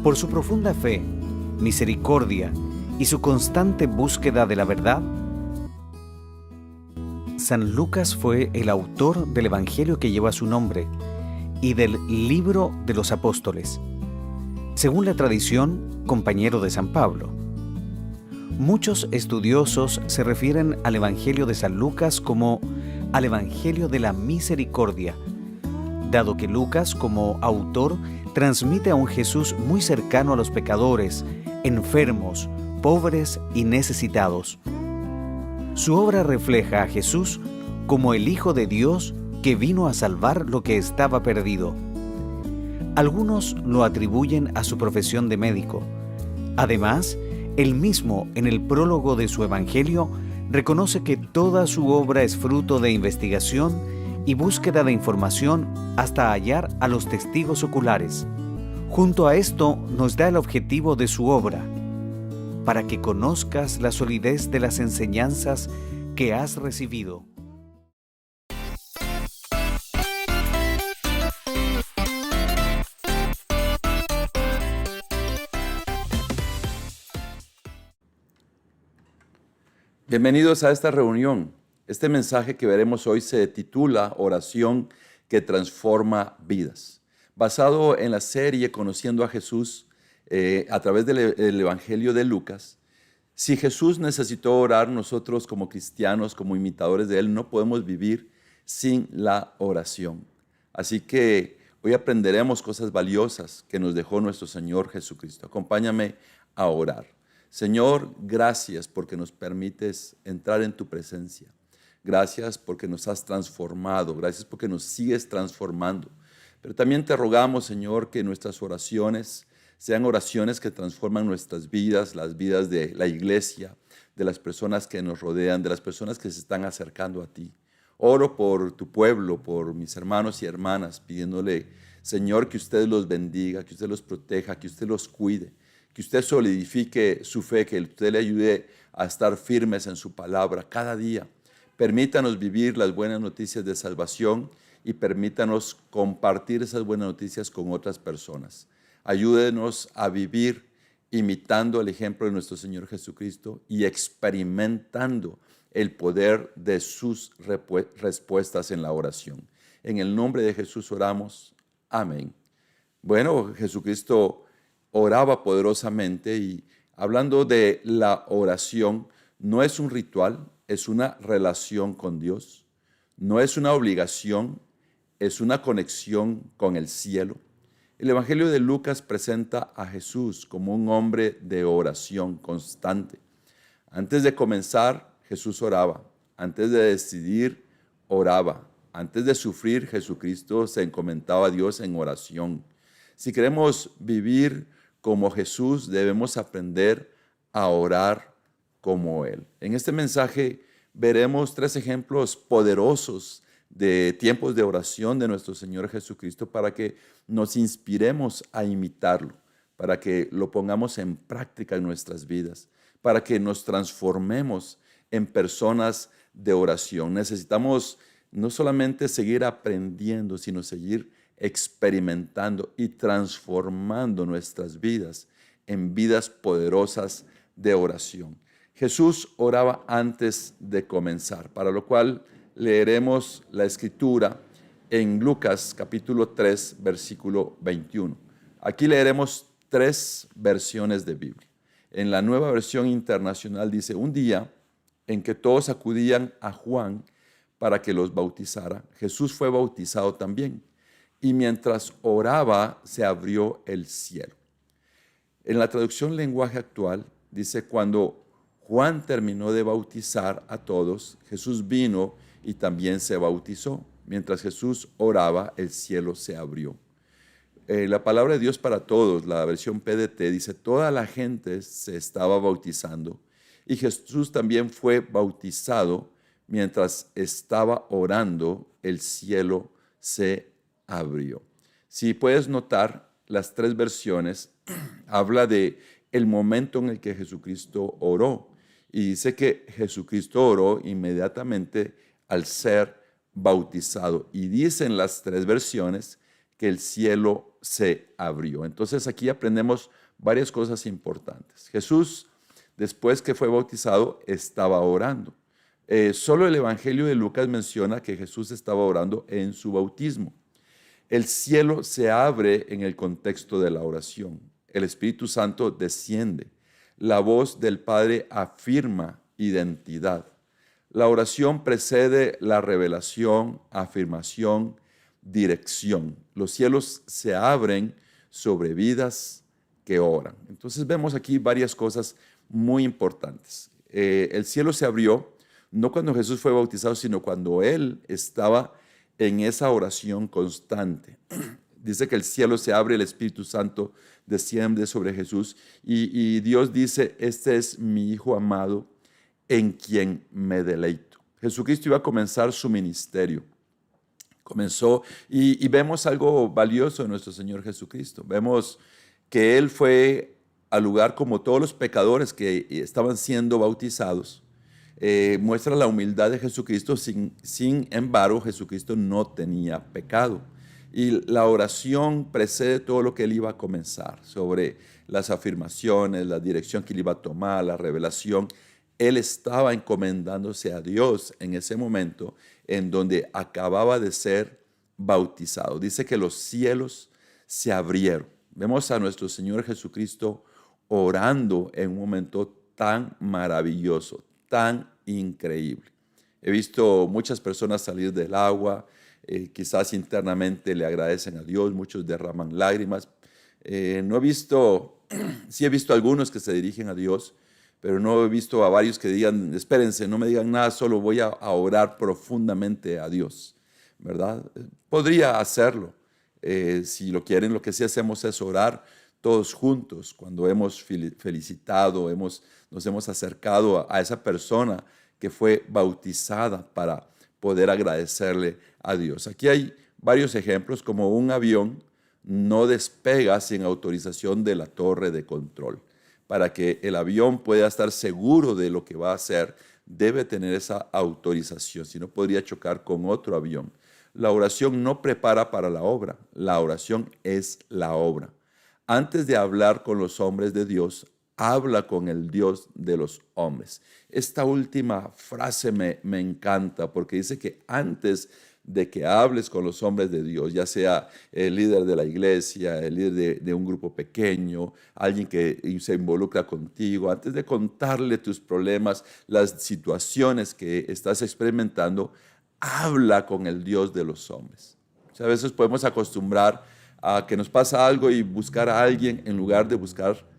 Por su profunda fe, misericordia y su constante búsqueda de la verdad, San Lucas fue el autor del Evangelio que lleva su nombre y del Libro de los Apóstoles. Según la tradición, compañero de San Pablo. Muchos estudiosos se refieren al Evangelio de San Lucas como al Evangelio de la Misericordia, dado que Lucas, como autor, transmite a un Jesús muy cercano a los pecadores, enfermos, pobres y necesitados. Su obra refleja a Jesús como el Hijo de Dios que vino a salvar lo que estaba perdido. Algunos lo atribuyen a su profesión de médico. Además, él mismo, en el prólogo de su Evangelio, reconoce que toda su obra es fruto de investigación y búsqueda de información hasta hallar a los testigos oculares. Junto a esto nos da el objetivo de su obra, para que conozcas la solidez de las enseñanzas que has recibido. Bienvenidos a esta reunión. Este mensaje que veremos hoy se titula Oración que transforma vidas. Basado en la serie Conociendo a Jesús a través del Evangelio de Lucas, si Jesús necesitó orar, nosotros como cristianos, como imitadores de Él, no podemos vivir sin la oración. Así que hoy aprenderemos cosas valiosas que nos dejó nuestro Señor Jesucristo. Acompáñame a orar. Señor, gracias porque nos permites entrar en tu presencia. Gracias porque nos has transformado. Gracias porque nos sigues transformando. Pero también te rogamos, Señor, que nuestras oraciones sean oraciones que transforman nuestras vidas, las vidas de la iglesia, de las personas que nos rodean, de las personas que se están acercando a ti. Oro por tu pueblo, por mis hermanos y hermanas, pidiéndole, Señor, que usted los bendiga, que usted los proteja, que usted los cuide, que usted solidifique su fe, que usted le ayude a estar firmes en su palabra cada día. Permítanos vivir las buenas noticias de salvación y permítanos compartir esas buenas noticias con otras personas. Ayúdenos a vivir imitando el ejemplo de nuestro Señor Jesucristo y experimentando el poder de sus respuestas en la oración. En el nombre de Jesús oramos. Amén. Bueno, Jesucristo oraba poderosamente y hablando de la oración, no es un ritual, es una relación con Dios, no es una obligación, es una conexión con el cielo. El Evangelio de Lucas presenta a Jesús como un hombre de oración constante. Antes de comenzar, Jesús oraba. Antes de decidir, oraba. Antes de sufrir, Jesucristo se encomendaba a Dios en oración. Si queremos vivir como Jesús, debemos aprender a orar como Él. En este mensaje veremos 3 ejemplos poderosos de tiempos de oración de nuestro Señor Jesucristo para que nos inspiremos a imitarlo, para que lo pongamos en práctica en nuestras vidas, para que nos transformemos en personas de oración. Necesitamos no solamente seguir aprendiendo, sino seguir experimentando y transformando nuestras vidas en vidas poderosas de oración. Jesús oraba antes de comenzar, para lo cual leeremos la escritura en Lucas capítulo 3, versículo 21. Aquí leeremos 3 versiones de Biblia. En la Nueva Versión Internacional dice, un día en que todos acudían a Juan para que los bautizara, Jesús fue bautizado también. Y mientras oraba, se abrió el cielo. En la traducción lenguaje actual dice, cuando Juan terminó de bautizar a todos, Jesús vino y también se bautizó. Mientras Jesús oraba, el cielo se abrió. La palabra de Dios para todos, la versión PDT, dice, toda la gente se estaba bautizando y Jesús también fue bautizado. Mientras estaba orando, el cielo se abrió. Si puedes notar, las 3 versiones habla de el momento en el que Jesucristo oró. Y dice que Jesucristo oró inmediatamente al ser bautizado. Y dicen las 3 versiones que el cielo se abrió. Entonces aquí aprendemos varias cosas importantes. Jesús, después que fue bautizado, estaba orando. Solo el Evangelio de Lucas menciona que Jesús estaba orando en su bautismo. El cielo se abre en el contexto de la oración. El Espíritu Santo desciende. La voz del Padre afirma identidad. La oración precede la revelación, afirmación, dirección. Los cielos se abren sobre vidas que oran. Entonces vemos aquí varias cosas muy importantes. El cielo se abrió no cuando Jesús fue bautizado, sino cuando Él estaba en esa oración constante. Dice que el cielo se abre, el Espíritu Santo desciende sobre Jesús y Dios dice, este es mi Hijo amado en quien me deleito. Jesucristo iba a comenzar su ministerio. Comenzó y vemos algo valioso en nuestro Señor Jesucristo. Vemos que Él fue al lugar como todos los pecadores que estaban siendo bautizados. Muestra la humildad de Jesucristo, sin embargo, Jesucristo no tenía pecado. Y la oración precede todo lo que Él iba a comenzar, sobre las afirmaciones, la dirección que Él iba a tomar, la revelación. Él estaba encomendándose a Dios en ese momento en donde acababa de ser bautizado. Dice que los cielos se abrieron. Vemos a nuestro Señor Jesucristo orando en un momento tan maravilloso, tan increíble. He visto muchas personas salir del agua, quizás internamente le agradecen a Dios, muchos derraman lágrimas. No he visto, sí he visto algunos que se dirigen a Dios, pero no he visto a varios que digan, espérense, no me digan nada, solo voy a orar profundamente a Dios, ¿verdad? Podría hacerlo. Si lo quieren, lo que sí hacemos es orar todos juntos, cuando hemos felicitado, nos hemos acercado a esa persona que fue bautizada para poder agradecerle a Dios. Aquí hay varios ejemplos, como un avión no despega sin autorización de la torre de control. Para que el avión pueda estar seguro de lo que va a hacer, debe tener esa autorización, si no podría chocar con otro avión. La oración no prepara para la obra, la oración es la obra. Antes de hablar con los hombres de Dios, habla con el Dios de los hombres. Esta última frase me encanta porque dice que antes de que hables con los hombres de Dios, ya sea el líder de la iglesia, el líder de un grupo pequeño, alguien que se involucra contigo, antes de contarle tus problemas, las situaciones que estás experimentando, habla con el Dios de los hombres. O sea, a veces podemos acostumbrar a que nos pasa algo y buscar a alguien en lugar de buscar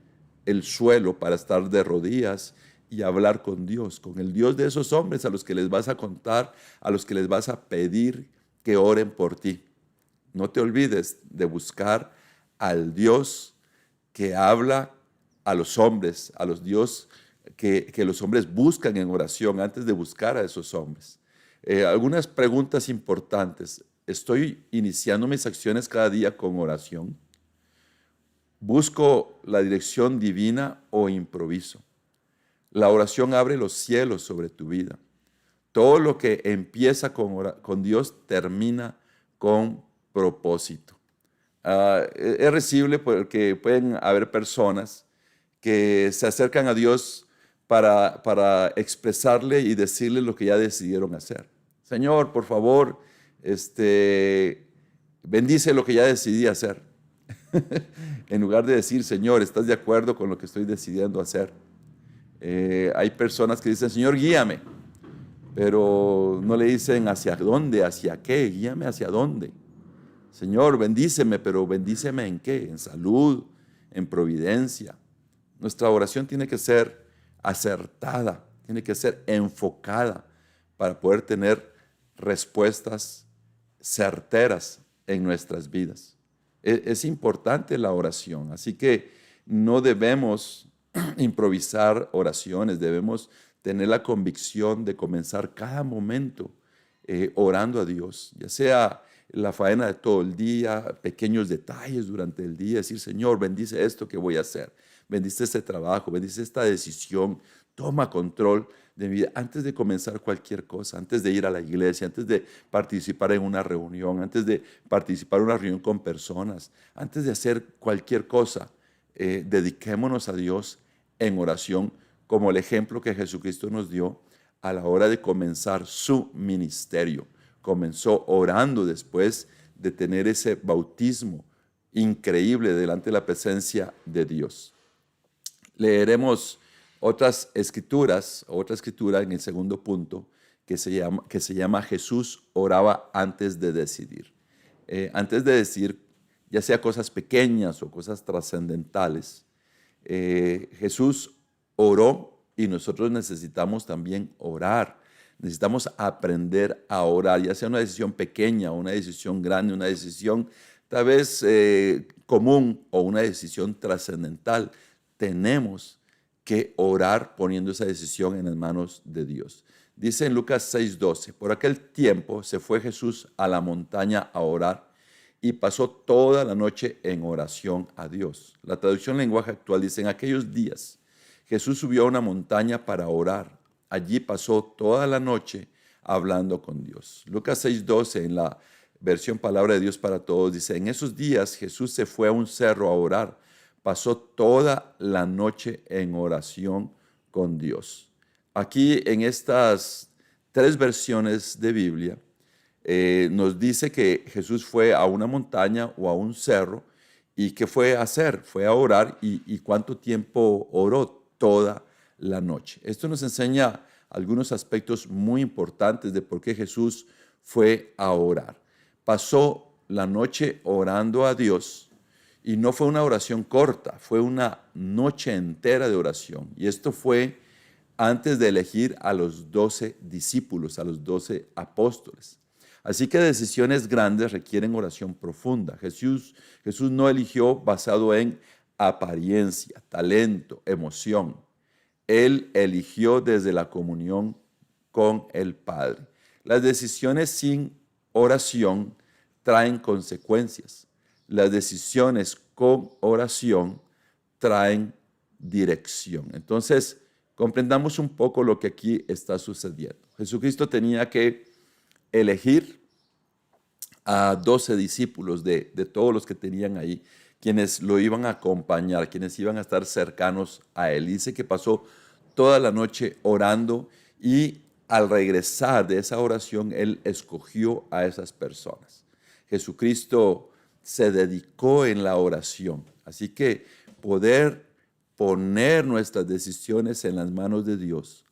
el suelo para estar de rodillas y hablar con Dios, con el Dios de esos hombres a los que les vas a contar, a los que les vas a pedir que oren por ti. No te olvides de buscar al Dios que habla a los hombres, a los Dios que los hombres buscan en oración antes de buscar a esos hombres. Algunas preguntas importantes. ¿Estoy iniciando mis acciones cada día con oración? ¿Busco la dirección divina o improviso? La oración abre los cielos sobre tu vida. Todo lo que empieza con Dios termina con propósito. Es risible porque pueden haber personas que se acercan a Dios para expresarle y decirle lo que ya decidieron hacer. Señor, por favor, bendice lo que ya decidí hacer. En lugar de decir, Señor, ¿estás de acuerdo con lo que estoy decidiendo hacer? Hay personas que dicen, Señor, guíame, pero no le dicen hacia dónde, hacia qué, guíame hacia dónde. Señor, bendíceme, pero bendíceme ¿en qué? En salud, en providencia. Nuestra oración tiene que ser acertada, tiene que ser enfocada para poder tener respuestas certeras en nuestras vidas. Es importante la oración, así que no debemos improvisar oraciones, debemos tener la convicción de comenzar cada momento orando a Dios, ya sea la faena de todo el día, pequeños detalles durante el día, decir, Señor, bendice esto que voy a hacer, bendice este trabajo, bendice esta decisión, toma control de mi vida, antes de comenzar cualquier cosa, antes de ir a la iglesia, antes de participar en una reunión, antes de participar en una reunión con personas, antes de hacer cualquier cosa, dediquémonos a Dios en oración, como el ejemplo que Jesucristo nos dio a la hora de comenzar su ministerio. Comenzó orando después de tener ese bautismo increíble delante de la presencia de Dios. Leeremos otra escritura en el segundo punto que se llama Jesús oraba antes de decidir. Antes de decir, ya sea cosas pequeñas o cosas trascendentales, Jesús oró y nosotros necesitamos también orar. Necesitamos aprender a orar, ya sea una decisión pequeña o una decisión grande, una decisión tal vez común o una decisión trascendental. Tenemos que orar poniendo esa decisión en las manos de Dios. Dice en Lucas 6:12, por aquel tiempo se fue Jesús a la montaña a orar y pasó toda la noche en oración a Dios. La traducción en lenguaje actual dice, en aquellos días Jesús subió a una montaña para orar. Allí pasó toda la noche hablando con Dios. Lucas 6:12 en la versión Palabra de Dios para Todos dice, en esos días Jesús se fue a un cerro a orar. Pasó toda la noche en oración con Dios. Aquí en estas tres versiones de Biblia nos dice que Jesús fue a una montaña o a un cerro y ¿qué fue a hacer? Fue a orar y ¿cuánto tiempo oró? Toda la noche. Esto nos enseña algunos aspectos muy importantes de por qué Jesús fue a orar. Pasó la noche orando a Dios y no fue una oración corta, fue una noche entera de oración. Y esto fue antes de elegir a los 12 discípulos, a los 12 apóstoles. Así que decisiones grandes requieren oración profunda. Jesús no eligió basado en apariencia, talento, emoción. Él eligió desde la comunión con el Padre. Las decisiones sin oración traen consecuencias. Las decisiones con oración traen dirección. Entonces, comprendamos un poco lo que aquí está sucediendo. Jesucristo tenía que elegir a 12 discípulos de todos los que tenían ahí, quienes lo iban a acompañar, quienes iban a estar cercanos a él. Dice que pasó toda la noche orando y al regresar de esa oración, él escogió a esas personas. Jesucristo se dedicó en la oración. Así que poder poner nuestras decisiones en las manos de Dios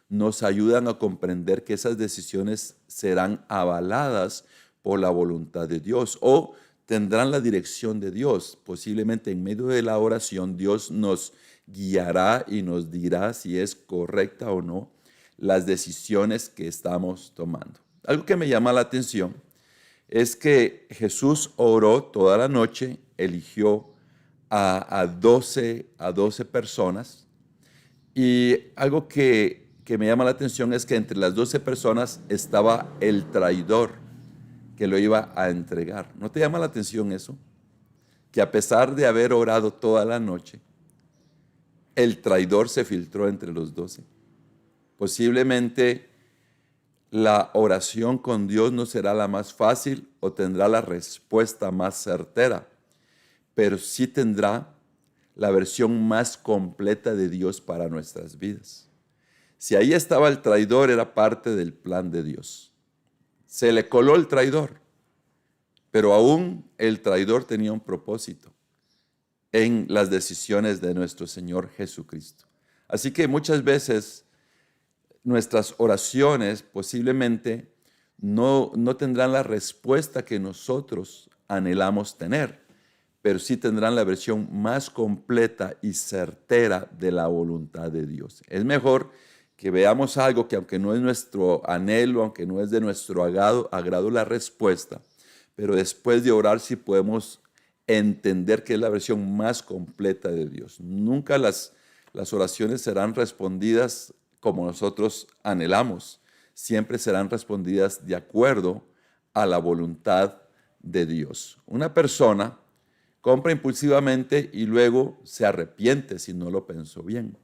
nos ayudan a comprender que esas decisiones serán avaladas por la voluntad de Dios o tendrán la dirección de Dios. Posiblemente en medio de la oración Dios nos guiará y nos dirá si es correcta o no las decisiones que estamos tomando. Algo que me llama la atención es que Jesús oró toda la noche, eligió a 12 personas y algo que me llama la atención es que entre las 12 personas estaba el traidor que lo iba a entregar. ¿No te llama la atención eso? Que a pesar de haber orado toda la noche, el traidor se filtró entre los 12. Posiblemente la oración con Dios no será la más fácil o tendrá la respuesta más certera, pero sí tendrá la versión más completa de Dios para nuestras vidas. Si ahí estaba el traidor, era parte del plan de Dios. Se le coló el traidor, pero aún el traidor tenía un propósito en las decisiones de nuestro Señor Jesucristo. Así que muchas veces nuestras oraciones posiblemente no tendrán la respuesta que nosotros anhelamos tener, pero sí tendrán la versión más completa y certera de la voluntad de Dios. Es mejor que veamos algo que aunque no es nuestro anhelo, aunque no es de nuestro agrado la respuesta, pero después de orar sí podemos entender que es la versión más completa de Dios. Nunca las oraciones serán respondidas como nosotros anhelamos, siempre serán respondidas de acuerdo a la voluntad de Dios. Una persona compra impulsivamente y luego se arrepiente si no lo pensó bien.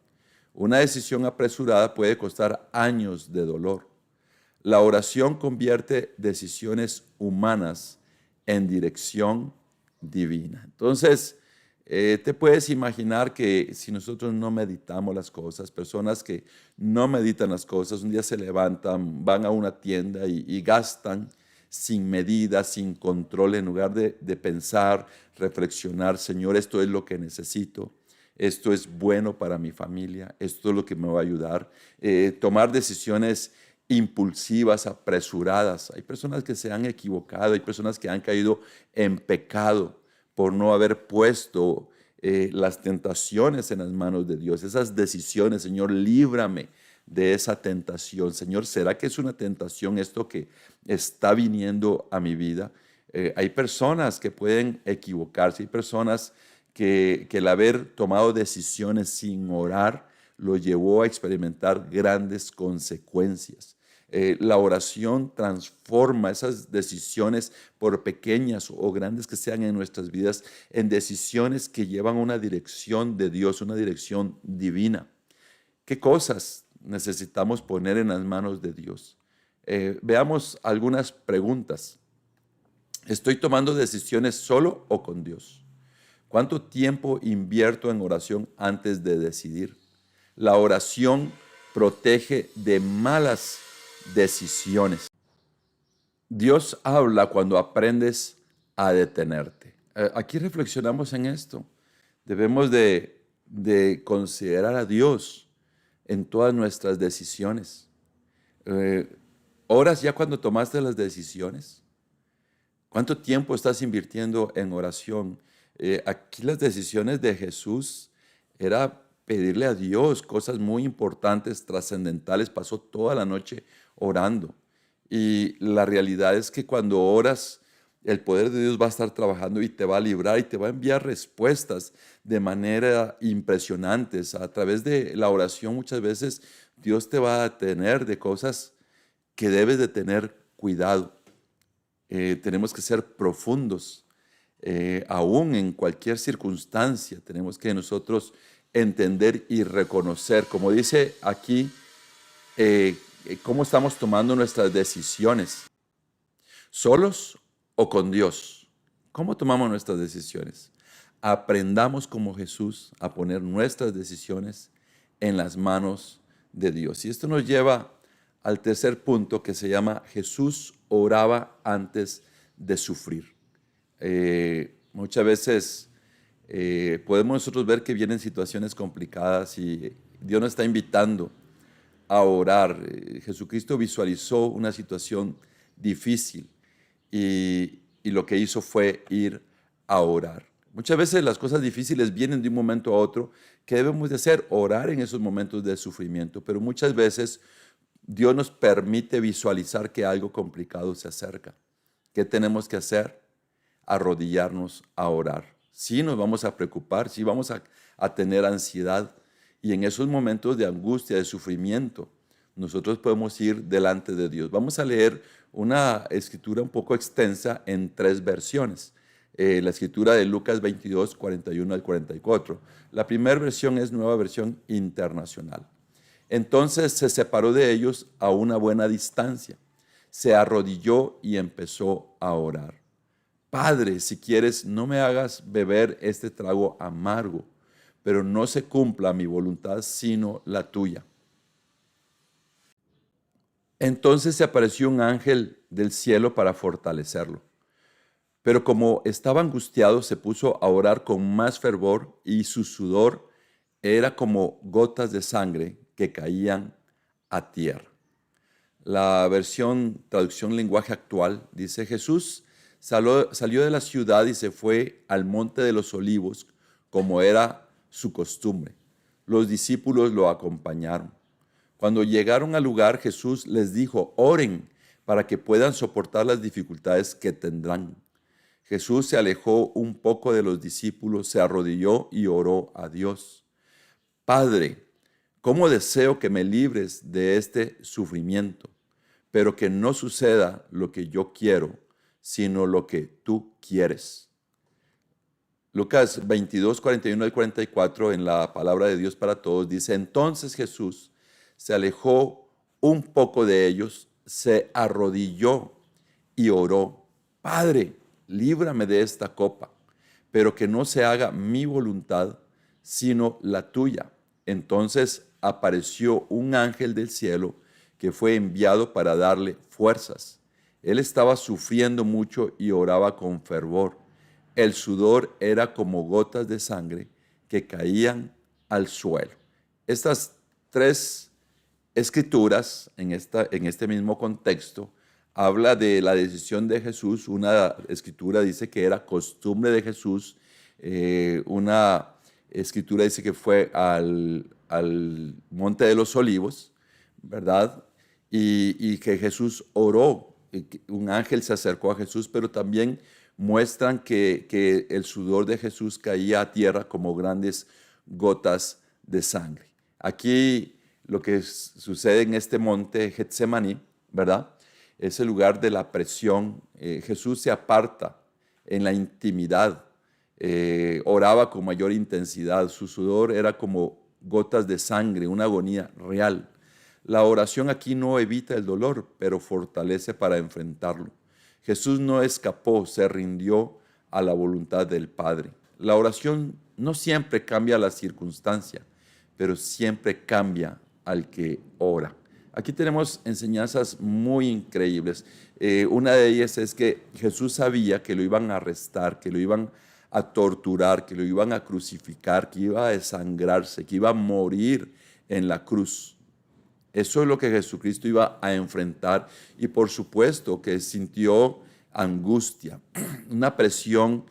Una decisión apresurada puede costar años de dolor. La oración convierte decisiones humanas en dirección divina. Entonces, te puedes imaginar que si nosotros no meditamos las cosas, personas que no meditan las cosas, un día se levantan, van a una tienda y gastan sin medida, sin control, en lugar de pensar, reflexionar, Señor, esto es lo que necesito, esto es bueno para mi familia, esto es lo que me va a ayudar. Tomar decisiones impulsivas, apresuradas. Hay personas que se han equivocado, hay personas que han caído en pecado por no haber puesto las tentaciones en las manos de Dios. Esas decisiones, Señor, líbrame de esa tentación. Señor, ¿será que es una tentación esto que está viniendo a mi vida? Hay personas que pueden equivocarse, hay personas que el haber tomado decisiones sin orar lo llevó a experimentar grandes consecuencias. La oración transforma esas decisiones, por pequeñas o grandes que sean en nuestras vidas, en decisiones que llevan a una dirección de Dios, una dirección divina. ¿Qué cosas necesitamos poner en las manos de Dios? Veamos algunas preguntas. ¿Estoy tomando decisiones solo o con Dios? ¿Cuánto tiempo invierto en oración antes de decidir? La oración protege de malas decisiones. Dios habla cuando aprendes a detenerte. Aquí reflexionamos en esto. Debemos de considerar a Dios en todas nuestras decisiones. ¿Oras ya cuando tomaste las decisiones? ¿Cuánto tiempo estás invirtiendo en oración? Aquí las decisiones de Jesús era pedirle a Dios cosas muy importantes, trascendentales. Pasó toda la noche orando. Y la realidad es que cuando oras, el poder de Dios va a estar trabajando y te va a librar y te va a enviar respuestas de manera impresionantes. A través de la oración muchas veces Dios te va a detener de cosas que debes de tener cuidado. Tenemos que ser profundos, aún en cualquier circunstancia. Tenemos que nosotros entender y reconocer, como dice aquí, cómo estamos tomando nuestras decisiones, solos o con Dios. ¿Cómo tomamos nuestras decisiones? Aprendamos como Jesús a poner nuestras decisiones en las manos de Dios. Y esto nos lleva al tercer punto, que se llama Jesús oraba antes de sufrir. Muchas veces podemos nosotros ver que vienen situaciones complicadas y Dios nos está invitando a orar. Jesucristo visualizó una situación difícil y lo que hizo fue ir a orar. Muchas veces las cosas difíciles vienen de un momento a otro. ¿Qué debemos de hacer? Orar en esos momentos de sufrimiento, pero muchas veces Dios nos permite visualizar que algo complicado se acerca. ¿Qué tenemos que hacer? Arrodillarnos a orar. Sí nos vamos a preocupar, sí vamos a tener ansiedad, y en esos momentos de angustia, de sufrimiento, nosotros podemos ir delante de Dios. Vamos a leer una escritura un poco extensa en 3 versiones. La escritura de Lucas 22, 41 al 44. La primera versión es Nueva Versión Internacional. Entonces se separó de ellos a una buena distancia, se arrodilló y empezó a orar. Padre, si quieres, no me hagas beber este trago amargo, pero no se cumpla mi voluntad, sino la tuya. Entonces se apareció un ángel del cielo para fortalecerlo. Pero como estaba angustiado, se puso a orar con más fervor y su sudor era como gotas de sangre que caían a tierra. La versión, traducción lenguaje actual, dice: Jesús salió de la ciudad y se fue al monte de los olivos, como era su costumbre. Los discípulos lo acompañaron. Cuando llegaron al lugar, Jesús les dijo: oren para que puedan soportar las dificultades que tendrán. Jesús se alejó un poco de los discípulos, se arrodilló y oró a Dios. Padre, ¿cómo deseo que me libres de este sufrimiento? Pero que no suceda lo que yo quiero, sino lo que tú quieres. Lucas 22, 41 al 44, en la palabra de Dios para todos, dice: entonces Jesús se alejó un poco de ellos, se arrodilló y oró: Padre, líbrame de esta copa, pero que no se haga mi voluntad, sino la tuya. Entonces apareció un ángel del cielo que fue enviado para darle fuerzas. Él estaba sufriendo mucho y oraba con fervor. El sudor era como gotas de sangre que caían al suelo. Estas tres escrituras, en este mismo contexto, habla de la decisión de Jesús. Una escritura dice que era costumbre de Jesús. Una escritura dice que fue al Monte de los Olivos, ¿verdad? Y que Jesús oró. Un ángel se acercó a Jesús, pero también muestran que el sudor de Jesús caía a tierra como grandes gotas de sangre. Aquí lo que sucede en este monte Getsemaní, ¿verdad? Es el lugar de la presión. Jesús se aparta en la intimidad, oraba con mayor intensidad. Su sudor era como gotas de sangre, una agonía real. La oración aquí no evita el dolor, pero fortalece para enfrentarlo. Jesús no escapó, se rindió a la voluntad del Padre. La oración no siempre cambia la circunstancia, pero siempre cambia al que ora. Aquí tenemos enseñanzas muy increíbles. Una de ellas es que Jesús sabía que lo iban a arrestar, que lo iban a torturar, que lo iban a crucificar, que iba a desangrarse, que iba a morir en la cruz. Eso es lo que Jesucristo iba a enfrentar, y por supuesto que sintió angustia, una presión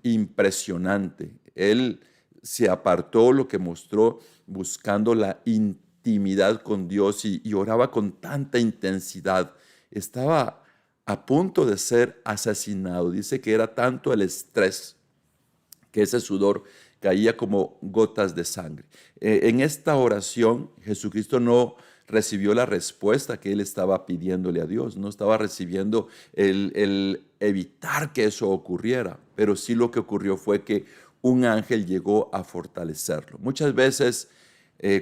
impresionante. Él se apartó, lo que mostró, buscando la intimidad con Dios, y oraba con tanta intensidad. Estaba a punto de ser asesinado. Dice que era tanto el estrés que ese sudor caía como gotas de sangre. En esta oración, Jesucristo no recibió la respuesta que él estaba pidiéndole a Dios, no estaba recibiendo el evitar que eso ocurriera, pero sí lo que ocurrió fue que un ángel llegó a fortalecerlo. Muchas veces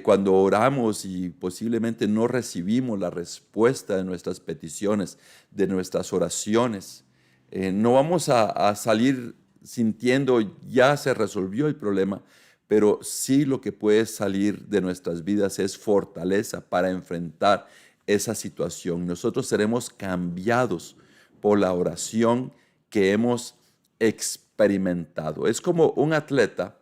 cuando oramos y posiblemente no recibimos la respuesta de nuestras peticiones, de nuestras oraciones, no vamos a salir sintiendo ya se resolvió el problema, pero sí lo que puede salir de nuestras vidas es fortaleza para enfrentar esa situación. Nosotros seremos cambiados por la oración que hemos experimentado. Es como un atleta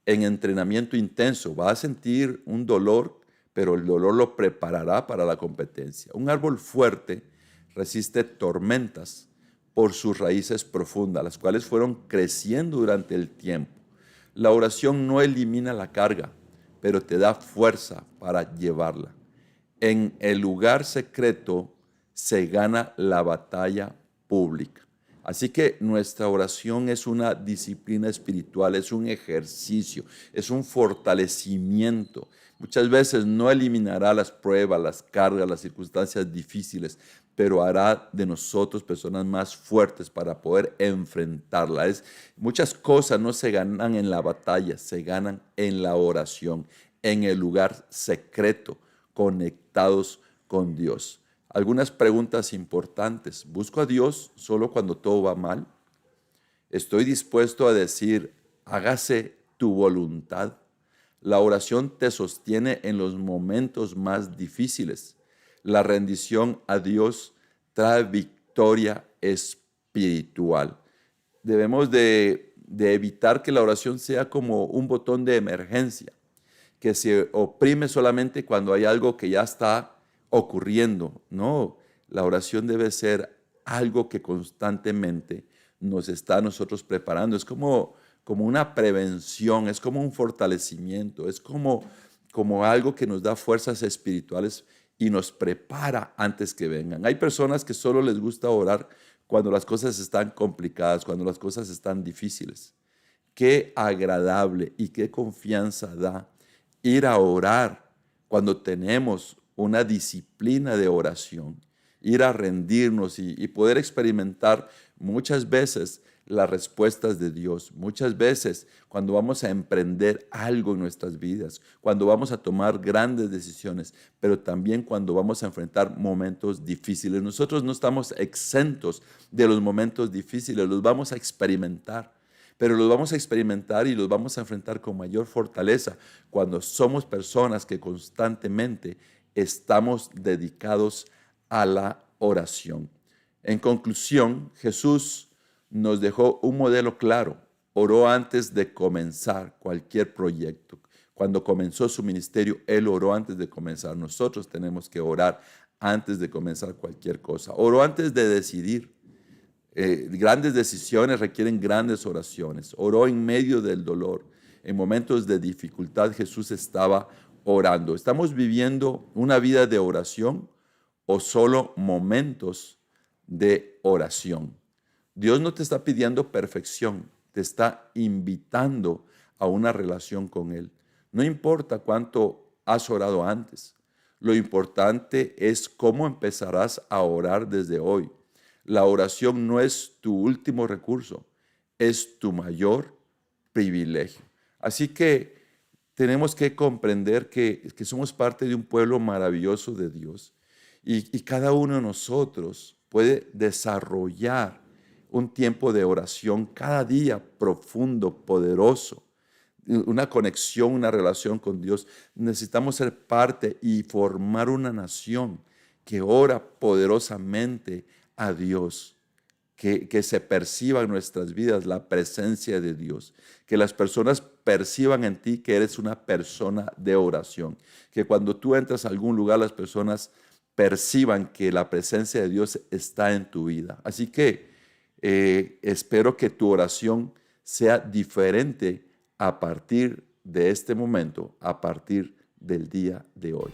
en entrenamiento intenso. Va a sentir un dolor, pero el dolor lo preparará para la competencia. Un árbol fuerte resiste tormentas por sus raíces profundas, las cuales fueron creciendo durante el tiempo. La oración no elimina la carga, pero te da fuerza para llevarla. En el lugar secreto se gana la batalla pública. Así que nuestra oración es una disciplina espiritual, es un ejercicio, es un fortalecimiento. Muchas veces no eliminará las pruebas, las cargas, las circunstancias difíciles, pero hará de nosotros personas más fuertes para poder enfrentarla. Muchas cosas no se ganan en la batalla, se ganan en la oración, en el lugar secreto, conectados con Dios. Algunas preguntas importantes. ¿Busco a Dios solo cuando todo va mal? ¿Estoy dispuesto a decir, hágase tu voluntad? La oración te sostiene en los momentos más difíciles. La rendición a Dios trae victoria espiritual. Debemos de evitar que la oración sea como un botón de emergencia, que se oprime solamente cuando hay algo que ya está ocurriendo. No, la oración debe ser algo que constantemente nos está a nosotros preparando. Es como una prevención, es como un fortalecimiento, es como algo que nos da fuerzas espirituales y nos prepara antes que vengan. Hay personas que solo les gusta orar cuando las cosas están complicadas, cuando las cosas están difíciles. Qué agradable y qué confianza da ir a orar cuando tenemos una disciplina de oración, ir a rendirnos y poder experimentar muchas veces las respuestas de Dios. Muchas veces cuando vamos a emprender algo en nuestras vidas, cuando vamos a tomar grandes decisiones, pero también cuando vamos a enfrentar momentos difíciles. Nosotros no estamos exentos de los momentos difíciles, los vamos a experimentar. Pero los vamos a experimentar y los vamos a enfrentar con mayor fortaleza cuando somos personas que constantemente estamos dedicados a la oración. En conclusión, Jesús nos dejó un modelo claro. Oró antes de comenzar cualquier proyecto. Cuando comenzó su ministerio, Él oró antes de comenzar. Nosotros tenemos que orar antes de comenzar cualquier cosa. Oró antes de decidir. Grandes decisiones requieren grandes oraciones. Oró en medio del dolor. En momentos de dificultad, Jesús estaba orando. ¿Estamos viviendo una vida de oración o solo momentos de oración? Dios no te está pidiendo perfección, te está invitando a una relación con Él. No importa cuánto has orado antes, lo importante es cómo empezarás a orar desde hoy. La oración no es tu último recurso, es tu mayor privilegio. Así que tenemos que comprender que somos parte de un pueblo maravilloso de Dios y cada uno de nosotros puede desarrollar un tiempo de oración cada día profundo, poderoso, una conexión, una relación con Dios. Necesitamos ser parte y formar una nación que ora poderosamente a Dios, que se perciba en nuestras vidas la presencia de Dios, que las personas perciban en ti que eres una persona de oración, que cuando tú entras a algún lugar las personas perciban que la presencia de Dios está en tu vida. Así que espero que tu oración sea diferente a partir de este momento, a partir del día de hoy.